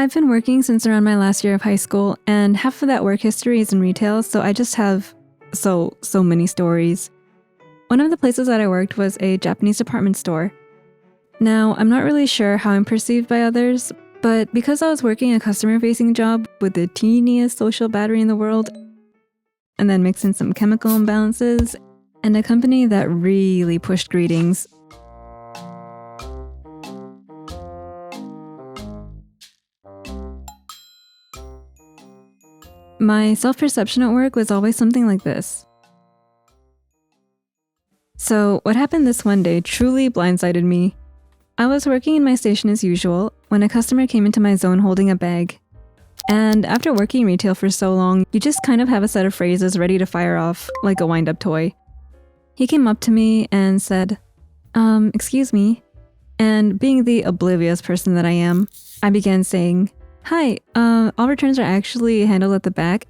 I've been working since around my last year of high school, and half of that work history is in retail, so I just have so many stories. One of the places that I worked was a Japanese department store. Now, I'm not really sure how I'm perceived by others, but because I was working a customer-facing job with the teeniest social battery in the world, and then mix in some chemical imbalances, and a company that really pushed greetings, my self-perception at work was always something like this. So what happened this one day truly blindsided me. I was working in my station as usual when a customer came into my zone holding a bag. And after working retail for so long, you just kind of have a set of phrases ready to fire off like a wind-up toy. He came up to me and said, excuse me. And being the oblivious person that I am, I began saying, "Hi, all returns are actually handled at the back,"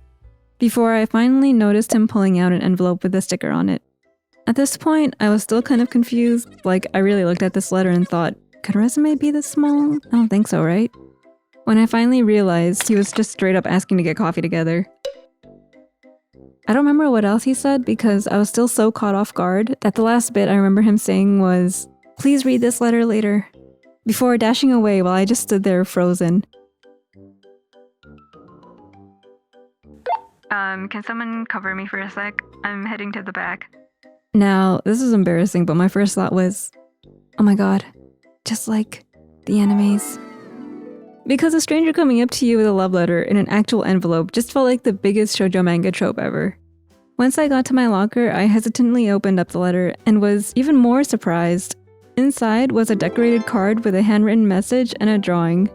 before I finally noticed him pulling out an envelope with a sticker on it. At this point, I was still kind of confused, like I really looked at this letter and thought, could a resume be this small? I don't think so, right? When I finally realized he was just straight up asking to get coffee together. I don't remember what else he said because I was still so caught off guard that the last bit I remember him saying was, "Please read this letter later," before dashing away while I just stood there frozen. Can someone cover me for a sec? I'm heading to the back. Now, this is embarrassing, but my first thought was, oh my god, just like the animes. Because a stranger coming up to you with a love letter in an actual envelope just felt like the biggest shoujo manga trope ever. Once I got to my locker, I hesitantly opened up the letter and was even more surprised. Inside was a decorated card with a handwritten message and a drawing.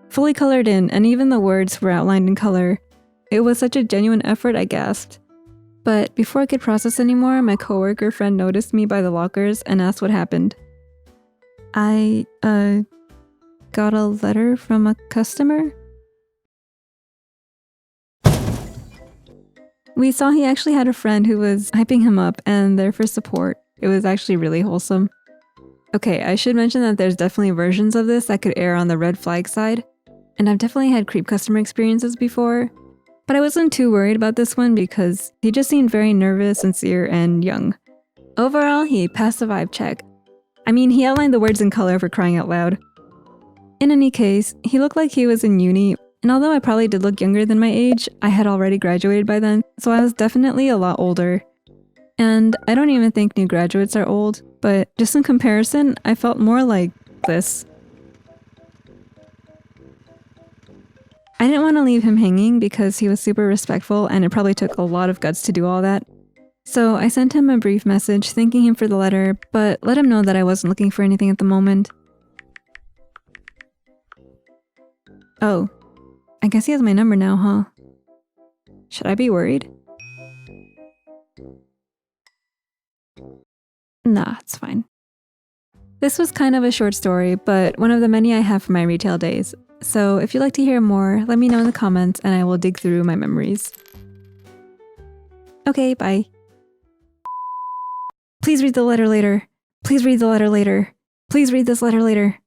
Fully colored in, and even the words were outlined in color. It was such a genuine effort, I gasped. But before I could process anymore, my coworker friend noticed me by the lockers and asked what happened. I, got a letter from a customer? We saw he actually had a friend who was hyping him up and there for support. It was actually really wholesome. Okay, I should mention that there's definitely versions of this that could err on the red flag side, and I've definitely had creep customer experiences before. But I wasn't too worried about this one because he just seemed very nervous, sincere, and young. Overall, he passed the vibe check. I mean, he outlined the words in color for crying out loud. In any case, he looked like he was in uni, and although I probably did look younger than my age, I had already graduated by then, so I was definitely a lot older. And I don't even think new graduates are old, but just in comparison, I felt more like this. I didn't want to leave him hanging because he was super respectful and it probably took a lot of guts to do all that. So I sent him a brief message thanking him for the letter, but let him know that I wasn't looking for anything at the moment. Oh, I guess he has my number now, huh? Should I be worried? Nah, it's fine. This was kind of a short story, but one of the many I have from my retail days. So if you'd like to hear more, let me know in the comments and I will dig through my memories. Okay, bye. Please read the letter later. Please read the letter later. Please read this letter later.